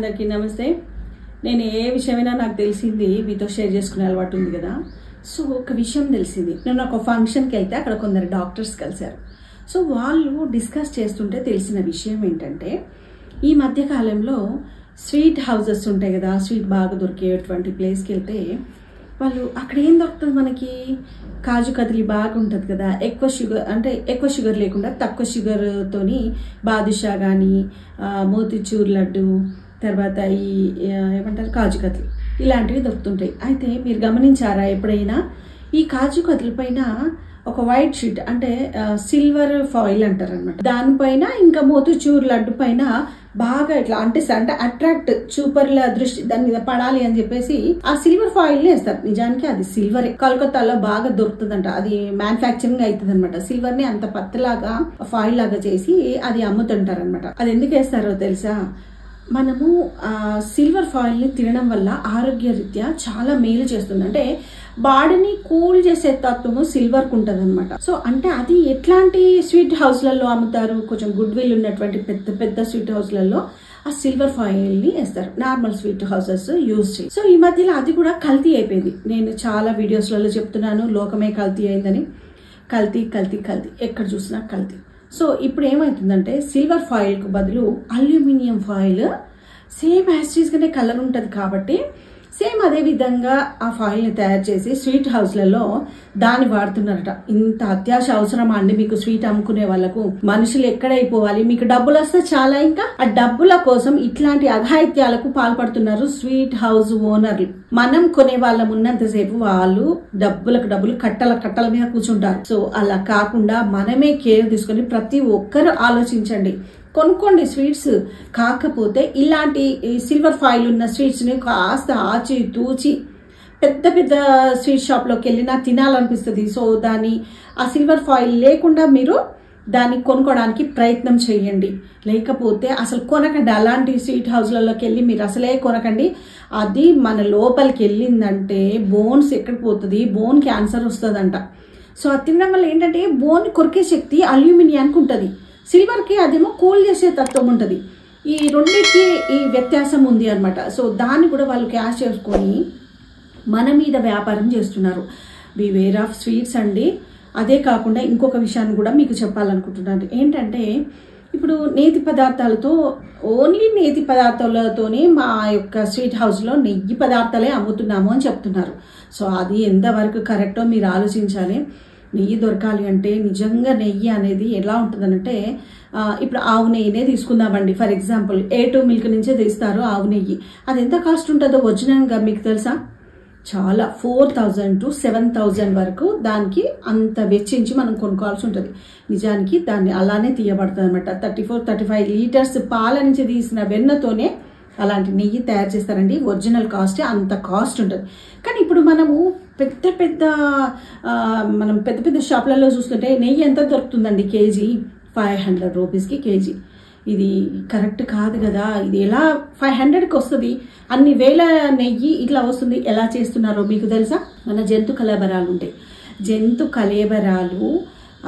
అందరికీ నమస్తే. నేను ఏ విషయమైనా నాకు తెలిసింది మీతో షేర్ చేసుకునే అలవాటు ఉంది కదా. సో ఒక విషయం తెలిసింది. నేను ఒక ఫంక్షన్కి వెళ్తే అక్కడ కొందరు డాక్టర్స్ కలిశారు. సో వాళ్ళు డిస్కస్ చేస్తుంటే తెలిసిన విషయం ఏంటంటే, ఈ మధ్యకాలంలో స్వీట్ హౌసెస్ ఉంటాయి కదా, స్వీట్ బాగా దొరికేటువంటి ప్లేస్కి వెళ్తే వాళ్ళు అక్కడ ఏం దొరుకుతుంది, మనకి కాజు కదిలి బాగా ఉంటుంది కదా, ఎక్కువ షుగర్ లేకుండా తక్కువ షుగర్తోని బాదుషా కానీ మోతిచూర్ లడ్డు, తర్వాత ఈ ఏమంటారు కాజు కదిలి, ఇలాంటివి దొరుకుతుంటాయి. అయితే మీరు గమనించారా ఎప్పుడైనా, ఈ కాజు కదిలి పైన ఒక వైట్ షీట్ అంటే సిల్వర్ ఫాయిల్ అంటారు అనమాట, దానిపైన ఇంకా మోతిచూర్ లడ్డు పైన బాగా ఇట్లా అంటే అట్రాక్ట్ చూపర్ల దృష్టి దాని మీద పడాలి అని చెప్పేసి ఆ సిల్వర్ ఫాయిల్ వేస్తారు. నిజానికి అది సిల్వరే. కలకత్తాలో బాగా దొరుకుతుందంట, అది మ్యానుఫ్యాక్చరింగ్ అవుతుంది అనమాట. సిల్వర్ ని అంత పత్తలాగా ఫాయిల్ లాగా చేసి అది అమ్ముతుంటారు అనమాట. అది ఎందుకు వేస్తారో తెలుసా? మనము సిల్వర్ ఫాయిల్ ని తినడం వల్ల ఆరోగ్య రీత్యా చాలా మేలు చేస్తుంది. అంటే బాడీని కూల్ చేసే తత్వము సిల్వర్ కు ఉంటది అనమాట. సో అంటే అది ఎట్లాంటి స్వీట్ హౌస్లలో అమ్ముతారు, కొంచెం గుడ్ విల్ ఉన్నటువంటి పెద్ద పెద్ద స్వీట్ హౌస్లలో ఆ సిల్వర్ ఫాయిల్ ని వేస్తారు. నార్మల్ స్వీట్ హౌసెస్ యూజ్ చేయి. సో ఈ మధ్యలో అది కూడా కల్తీ అయిపోయింది. నేను చాలా వీడియోస్లలో చెప్తున్నాను, లోకమే కల్తీ అయిందని. కల్తీ కల్తీ కల్తీ, ఎక్కడ చూసినా కల్తీ. సో ఇప్పుడు ఏమవుతుందంటే, సిల్వర్ ఫాయిల్ కు బదులు అల్యూమినియం ఫాయిల్ సేమ్ యాసిడ్స్ గానే కలర్ ఉంటుంది కాబట్టి సేమ్ అదే విధంగా ఆ ఫాయిల్ ని తయారు చేసి స్వీట్ హౌస్లలో దాన్ని వాడుతున్నారట. ఇంత అత్యాశ అవసరమా అండి మీకు? స్వీట్ అమ్ముకునే వాళ్ళకు మనుషులు ఎక్కడైపోవాలి, మీకు డబ్బులు వస్తే చాలా, ఇంకా ఆ డబ్బుల కోసం ఇట్లాంటి అఘాయిత్యాలకు పాల్పడుతున్నారు స్వీట్ హౌస్ ఓనర్లు. మనం కొనే వాళ్ళం ఉన్నంతసేపు వాళ్ళు డబ్బులు కట్టల మీద కూర్చుంటారు. సో అలా కాకుండా మనమే కేర్ తీసుకొని ప్రతి ఒక్కరు ఆలోచించండి, కొనుక్కోండి స్వీట్స్. కాకపోతే ఇలాంటి సిల్వర్ ఫాయిల్ ఉన్న స్వీట్స్ ని కాస్త ఆచి తూచి, పెద్ద పెద్ద స్వీట్ షాప్ లోకి వెళ్ళినా తినాలనిపిస్తుంది. సో దాన్ని ఆ సిల్వర్ ఫాయిల్ లేకుండా మీరు దాన్ని కొనుక్కోవడానికి ప్రయత్నం చేయండి. లేకపోతే అసలు కొనకండి. అలాంటి స్వీట్ హౌస్లలోకి వెళ్ళి మీరు అసలే కొనకండి. అది మన లోపలికి వెళ్ళిందంటే బోన్స్ ఎక్కడికి పోతుంది, బోన్ క్యాన్సర్ వస్తుందంట. సో అది తినడం వల్ల ఏంటంటే బోన్ కొరికే శక్తి అల్యూమినియానికి ఉంటుంది, సిల్వర్ కి అదేమో కూల్ చేసే తత్వం ఉంటుంది. ఈ రెండింటికి ఈ వ్యత్యాసం ఉంది అనమాట. సో దాన్ని కూడా వాళ్ళు క్యాష్ చేసుకొని మన మీద వ్యాపారం చేస్తున్నారు. బివేర్ ఆఫ్ స్వీట్స్ అండి. అదే కాకుండా ఇంకొక విషయాన్ని కూడా మీకు చెప్పాలనుకుంటున్నాను. ఏంటంటే, ఇప్పుడు నేతి పదార్థాలతో, ఓన్లీ నేతి పదార్థాలతోనే మా యొక్క స్వీట్ హౌస్లో నెయ్యి పదార్థాలే అమ్ముతున్నాము అని చెప్తున్నారు. సో అది ఎంతవరకు కరెక్టో మీరు ఆలోచించాలి. నెయ్యి దొరకాలి అంటే నిజంగా నెయ్యి అనేది ఎలా ఉంటుందనంటే, ఇప్పుడు ఆవు నెయ్యినే తీసుకుందామండి. ఫర్ ఎగ్జాంపుల్ A2 మిల్క్ నుంచే తీస్తారు ఆవు నెయ్యి. అది ఎంత కాస్ట్ ఉంటుందో ఒరిజినల్గా మీకు తెలుసా? చాలా 4000 to 7000 వరకు దానికి అంత వెచ్చించి మనం కొనుక్కోవాల్సి ఉంటుంది. నిజానికి దాన్ని అలానే తీయబడుతుంది అనమాట. 34-35 లీటర్స్ పాల నుంచి తీసిన వెన్నతోనే అలాంటి నెయ్యి తయారు చేస్తారండి. ఒరిజినల్ కాస్ట్ అంత కాస్ట్ ఉంటుంది. కానీ ఇప్పుడు మనము పెద్ద పెద్ద షాపులలో చూస్తుంటే నెయ్యి ఎంత దొరుకుతుందండి? కేజీ 500 రూపీస్కి కేజీ. ఇది కరెక్ట్ కాదు కదా. ఇది ఎలా 500కి వస్తుంది? అన్ని వేల నెయ్యి ఇట్లా వస్తుంది. ఎలా చేస్తున్నారో మీకు తెలుసా? మన జంతు కళేబరాలు ఉంటాయి. జంతు కళేబరాలు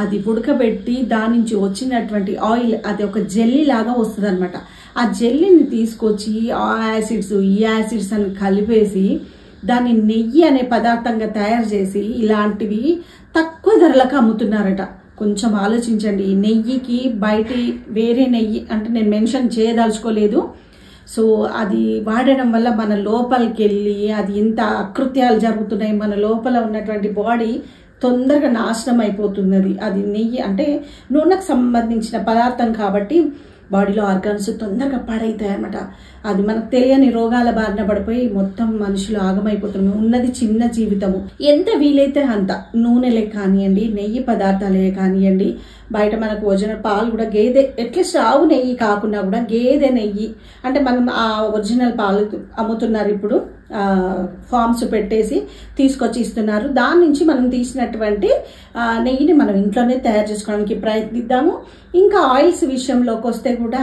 అది ఉడకబెట్టి దాని నుంచి వచ్చినటువంటి ఆయిల్, అది ఒక జెల్లీ లాగా వస్తుంది అనమాట. ఆ జెల్లీని తీసుకొచ్చి ఆ యాసిడ్స్ ఈ యాసిడ్స్ అని కలిపేసి దాన్ని నెయ్యి అనే పదార్థంగా తయారు చేసి ఇలాంటివి తక్కువ ధరలకు అమ్ముతున్నారట. కొంచెం ఆలోచించండి. నెయ్యికి బయటి వేరే నెయ్యి అంటే నేను మెన్షన్ చేయదలుచుకోలేదు. సో అది వాడడం వల్ల మన లోపలికి వెళ్ళి అది ఇంత అకృత్యాలు జరుగుతున్నాయి. మన లోపల ఉన్నటువంటి బాడీ తొందరగా నాశనం అయిపోతున్నది. అది నెయ్యి అంటే నూనెకు సంబంధించిన పదార్థం కాబట్టి బాడీలో ఆర్గాన్స్ తొందరగా పాడైతాయి అనమాట. అది మనకు తెలియని రోగాల బారిన పడిపోయి మొత్తం మనుషులు ఆగమైపోతున్నారు. ఉన్నది చిన్న జీవితము. ఎంత వీలైతే అంత నూనెలే కానివ్వండి, నెయ్యి పదార్థాలే కానివ్వండి, బయట మనకు ఒరిజినల్ పాలు కూడా గేదె, అట్లీస్ట్ ఆవు నెయ్యి కాకుండా కూడా గేదె నెయ్యి అంటే మనం ఆ ఒరిజినల్ పాలు అమ్ముతున్నారు. ఇప్పుడు ఫార్మ్స్ పెట్టేసి తీసుకొచ్చి ఇస్తున్నారు. దాని నుంచి మనం తీసినటువంటి నెయ్యిని మనం ఇంట్లోనే తయారు చేసుకోవడానికి ప్రయత్నిద్దాము. ఇంకా ఆయిల్స్ విషయంలోకి వస్తే కూడా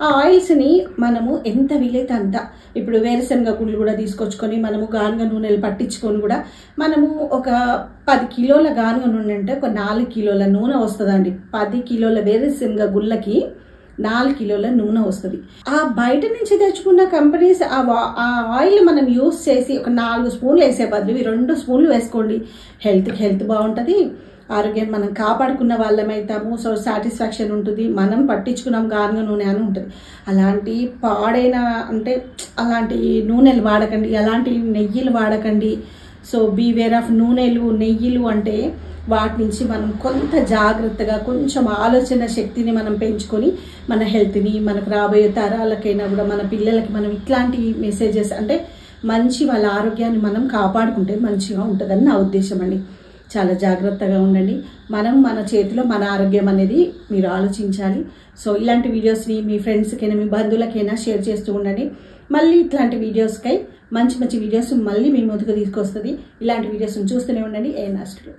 ఆ ఆయిల్స్ని మనము ఎంత వీలైతే అంత, ఇప్పుడు వేరుశనగ గుళ్ళు కూడా తీసుకొచ్చుకొని మనము గానుగ నూనెలు పట్టించుకొని కూడా మనము ఒక 10 కిలోల గానుగ నూనె అంటే ఒక 4 కిలోల నూనె వస్తుందండి. 10 కిలోల వేరుశనగ గుళ్ళకి 4 కిలోల నూనె వస్తుంది. ఆ బయట నుంచి తెచ్చుకున్న కంపెనీస్ ఆ ఆయిల్ మనం యూస్ చేసి ఒక 4 స్పూన్లు వేసే బదులు 2 స్పూన్లు వేసుకోండి. హెల్త్ బాగుంటుంది, ఆరోగ్యం మనం కాపాడుకున్న వాళ్ళమైతాము. సో సాటిస్ఫాక్షన్ ఉంటుంది, మనం పట్టించుకున్నాం గానుగ నూనె అని ఉంటుంది. అలాంటి పాడైన అంటే అలాంటి నూనెలు వాడకండి, అలాంటి నెయ్యిలు వాడకండి. సో బీవేర్ ఆఫ్ నూనెలు నెయ్యిలు అంటే వాటి నుంచి మనం కొంత జాగ్రత్తగా కొంచెం ఆలోచన శక్తిని మనం పెంచుకొని మన హెల్త్ని మనకు రాబోయే తరాలకైనా కూడా మన పిల్లలకి మనం ఇట్లాంటి మెసేజెస్ అంటే మంచి వాళ్ళ ఆరోగ్యాన్ని మనం కాపాడుకుంటే మంచిగా ఉంటుందని నా ఉద్దేశం అండి. చాలా జాగ్రత్తగా ఉండండి. మన చేతిలో మన ఆరోగ్యం అనేది మీరు ఆలోచించాలి. సో ఇలాంటి వీడియోస్ని మీ ఫ్రెండ్స్కైనా మీ బంధువులకైనా షేర్ చేస్తూ ఉండండి. మళ్ళీ ఇట్లాంటి వీడియోస్కై మంచి వీడియోస్ మళ్ళీ మీ ముందుకు తీసుకొస్తుంది. ఇలాంటి వీడియోస్ని చూస్తూనే ఉండండి. ANR Studio.